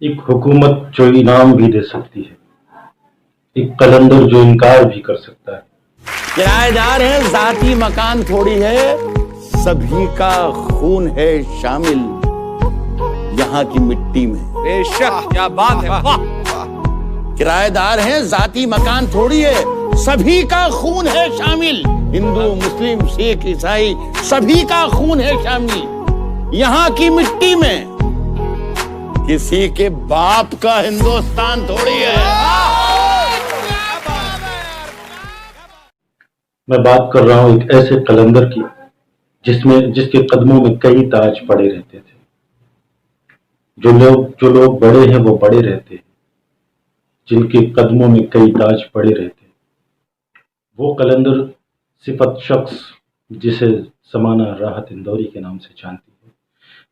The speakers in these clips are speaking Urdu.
ایک حکومت جو انعام بھی دے سکتی ہے، ایک قلندر جو انکار بھی کر سکتا ہے۔ کرایہ دار ہے ذاتی مکان تھوڑی ہے، سبھی کا خون ہے شامل یہاں کی مٹی میں۔ بے شک، کیا بات ہے، واہ! کرایہ دار ہے ذاتی مکان تھوڑی ہے، سبھی کا خون ہے شامل، ہندو مسلم سکھ عیسائی سبھی کا خون ہے شامل یہاں کی مٹی میں۔ کسی کے باپ کا ہندوستان تھوڑی ہے۔ میں بات کر رہا ہوں ایک ایسے قلندر کی جس کے قدموں میں کئی تاج پڑے رہتے تھے۔ جو لوگ بڑے ہیں وہ بڑے رہتے ہیں، جن کے قدموں میں کئی تاج پڑے رہتے ہیں۔ وہ قلندر صفت شخص جسے زمانہ راحت اندوری کے نام سے جانتی ہے۔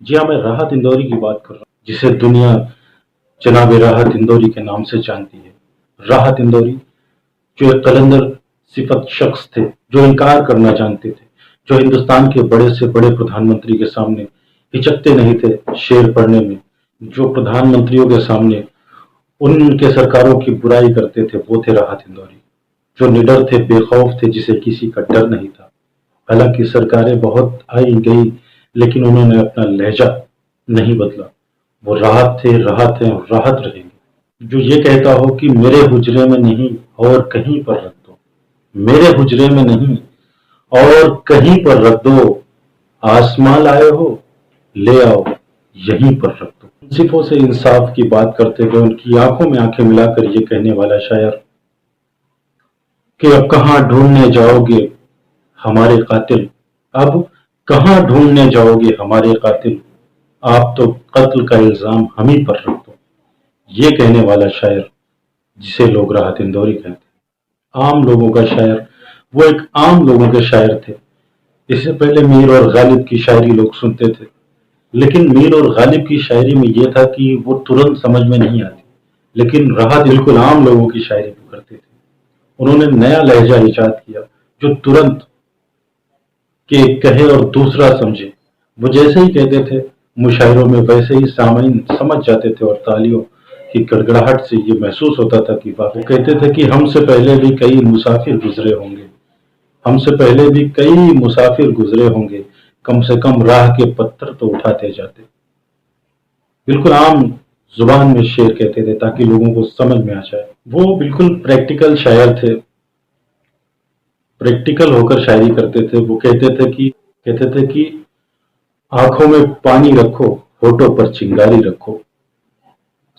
جی ہاں، میں راحت اندوری کی بات کر رہا ہوں، جسے دنیا جناب راحت اندوری کے نام سے جانتی ہے۔ راحت اندوری جو ایک قلندر صفت شخص تھے، جو انکار کرنا جانتے تھے، جو ہندوستان کے بڑے سے بڑے پردھان منتری کے سامنے ہچکتے نہیں تھے شعر پڑھنے میں، جو پردھان منتریوں کے سامنے ان کے سرکاروں کی برائی کرتے تھے، وہ تھے راحت اندوری۔ جو نڈر تھے، بے خوف تھے، جسے کسی کا ڈر نہیں تھا۔ حالانکہ سرکاریں بہت آئی گئی، لیکن انہوں نے اپنا لہجہ نہیں بدلا۔ وہ راحت تھے، راحت ہیں اور راحت رہیں گے۔ جو یہ کہتا ہو کہ میرے حجرے میں نہیں اور کہیں پر رکھ دو، میرے حجرے میں نہیں اور کہیں پر رکھ دو، آسماں لائے ہو لے آؤ یہیں پر رکھ دو۔ منصفوں سے انصاف کی بات کرتے ہوئے ان کی آنکھوں میں آنکھیں ملا کر یہ کہنے والا شاعر کہ اب کہاں ڈھونڈنے جاؤ گے ہمارے قاتل، اب کہاں ڈھونڈنے جاؤ گے ہمارے قاتل، آپ تو قتل کا الزام ہم ہی پر رکھ دو۔ یہ کہنے والا شاعر جسے لوگ راحت اندوری کہتے ہیں، عام لوگوں کا شاعر، وہ ایک عام لوگوں کے شاعر تھے۔ اس سے پہلے میر اور غالب کی شاعری لوگ سنتے تھے، لیکن میر اور غالب کی شاعری میں یہ تھا کہ وہ ترنت سمجھ میں نہیں آتی، لیکن راحت بالکل عام لوگوں کی شاعری کرتے تھے۔ انہوں نے نیا لہجہ ایجاد کیا جو ترنت کہ کہے اور دوسرا سمجھے۔ وہ جیسے ہی کہتے تھے مشاعروں میں، ویسے ہی سامعین سمجھ جاتے تھے، اور تالیوں کی گڑگڑاہٹ سے یہ محسوس ہوتا تھا کہ وہ کہتے تھے کہ ہم سے پہلے بھی کئی مسافر گزرے ہوں گے، ہم سے پہلے بھی کئی مسافر گزرے ہوں گے، کم سے کم راہ کے پتھر تو اٹھاتے جاتے۔ بالکل عام زبان میں شعر کہتے تھے تاکہ لوگوں کو سمجھ میں آ جائے۔ وہ بالکل پریکٹیکل شاعر تھے، پریکٹیکل ہو کر شاعری کرتے تھے۔ وہ کہتے تھے کہ آنکھوں میں پانی رکھو، ہونٹوں پر چنگاری رکھو،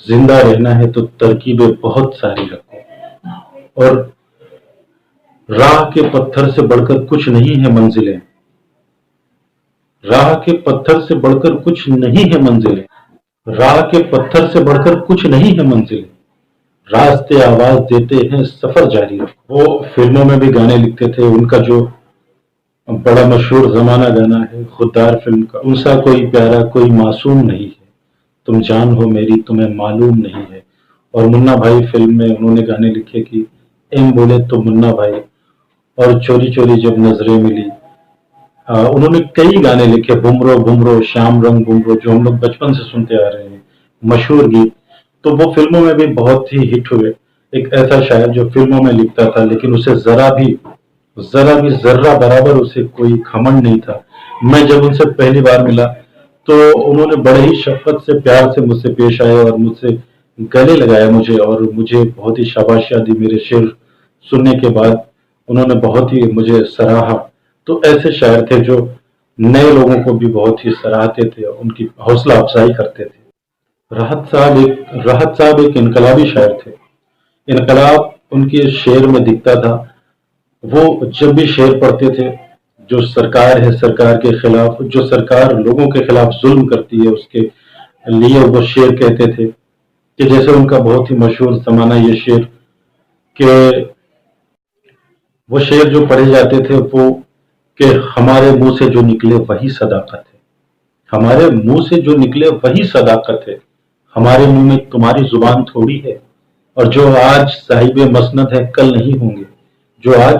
زندہ رہنا ہے تو ترکیبیں بہت ساری رکھو، اور راہ کے پتھر سے بڑھ کر کچھ نہیں ہے منزلیں، راہ کے پتھر سے بڑھ کر کچھ نہیں ہے منزلیں، راہ کے پتھر سے بڑھ کر کچھ نہیں ہے منزلیں، راستے آواز دیتے ہیں سفر جاری رکھو۔ وہ فلموں میں بھی گانے لکھتے تھے۔ ان کا جو بڑا مشہور زمانہ گانا ہے خوددار فلم کا، ان سا کوئی پیارا کوئی معصوم نہیں ہے، تم جان ہو میری تمہیں معلوم نہیں ہے۔ اور منا بھائی فلم میں انہوں نے گانے لکھے کہ ایم بولے تو منا بھائی، اور چوری چوری جب نظریں ملی۔ انہوں نے کئی گانے لکھے، بمرو بمرو شام رنگ بمرو، جو ہم لوگ بچپن سے سنتے آ رہے ہیں، مشہور گیت۔ تو وہ فلموں میں بھی بہت ہی ہٹ ہوئے۔ ایک ایسا شاعر جو فلموں میں لکھتا تھا لیکن اسے ذرا بھی ذرہ برابر اسے کوئی گھمنڈ نہیں تھا۔ میں جب ان سے پہلی بار ملا تو انہوں نے بڑے ہی شفقت سے، پیار سے مجھ سے پیش آئے اور مجھ سے گلے لگایا مجھے، اور مجھے بہت ہی شاباشیاں دی۔ میرے شعر سننے کے بعد انہوں نے بہت ہی مجھے سراہا۔ تو ایسے شاعر تھے جو نئے لوگوں کو بھی بہت ہی سراہتے تھے، ان کی حوصلہ افزائی کرتے تھے۔ راحت صاحب ایک انقلابی شاعر تھے۔ انقلاب ان کے شعر میں دکھتا تھا۔ وہ جب بھی شعر پڑھتے تھے، جو سرکار ہے، سرکار کے خلاف، جو سرکار لوگوں کے خلاف ظلم کرتی ہے، اس کے لیے وہ شعر کہتے تھے کہ جیسے ان کا بہت ہی مشہور زمانہ یہ شعر کہ وہ شعر جو پڑھے جاتے تھے وہ کہ ہمارے منہ سے جو نکلے وہی صداقت ہے، ہمارے منہ سے جو نکلے وہی صداقت ہے، ہمارے منہ میں تمہاری زبان تھوڑی ہے، اور جو آج صاحب مسند ہے کل نہیں ہوں گے، جو آج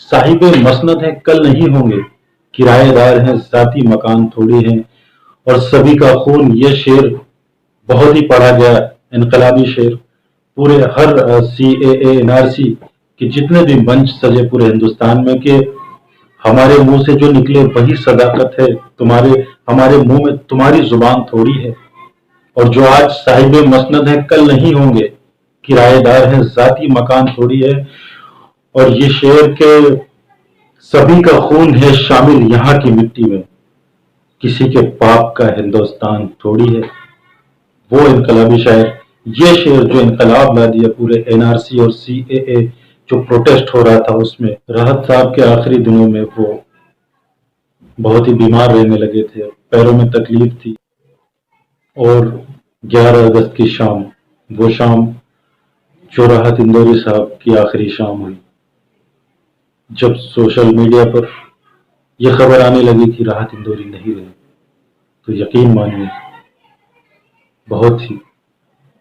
صاحب مسند ہے کل نہیں ہوں گے، کرایہ دار ہیں ذاتی مکان تھوڑی ہیں، اور سبھی کا خون۔ یہ شعر بہت ہی پڑھا گیا انقلابی شعر، پورے ہر CAA NRC کے جتنے بھی منچ سجے پورے ہندوستان میں، کہ ہمارے منہ سے جو نکلے وہی صداقت ہے، ہمارے منہ میں تمہاری زبان تھوڑی ہے، اور جو آج صاحب مسند ہیں کل نہیں ہوں گے، کرایہ دار ہیں ذاتی مکان تھوڑی ہے۔ اور یہ شعر کے سبھی کا خون ہے شامل یہاں کی مٹی میں، کسی کے پاپ کا ہندوستان تھوڑی ہے۔ وہ انقلابی شاعر، یہ شعر جو انقلاب لا دیا پورے NRC اور CAA جو پروٹیسٹ ہو رہا تھا اس میں۔ راحت صاحب کے آخری دنوں میں وہ بہت ہی بیمار رہنے لگے تھے، پیروں میں تکلیف تھی، اور 11 اگست کی شام، وہ شام جو راحت اندوری صاحب کی آخری شام ہوئی، جب سوشل میڈیا پر یہ خبر آنے لگی کہ راحت اندوری نہیں رہی، تو یقین مانیے بہت ہی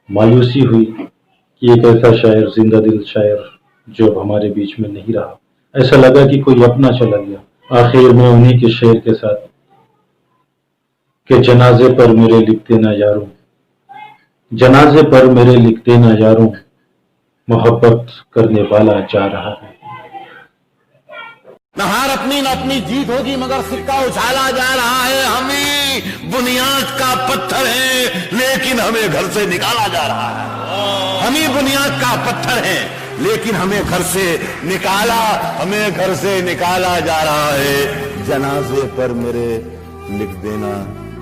مایوسی ہوئی کہ ایک ایسا شاعر، زندہ دل شاعر جو اب ہمارے بیچ میں نہیں رہا۔ ایسا لگا کہ کوئی اپنا چلا گیا۔ آخر میں انہی کے شعر کے ساتھ کہ جنازے پر میرے لکھ دینا یاروں، جنازے پر میرے لکھ دینا یاروں، محبت کرنے والا جا رہا ہے۔ نہ ہار اپنی نہ اپنی جیت ہوگی، مگر سکہ اچھالا جا رہا ہے۔ ہمیں بنیاد کا پتھر ہے لیکن ہمیں گھر سے نکالا جا رہا ہے۔ ہمیں بنیاد کا پتھر ہے لیکن ہمیں گھر سے نکالا جا رہا ہے۔ جنازے پر میرے لکھ دینا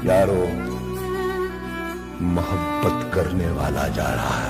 یارو، محبت کرنے والا جا رہا ہے۔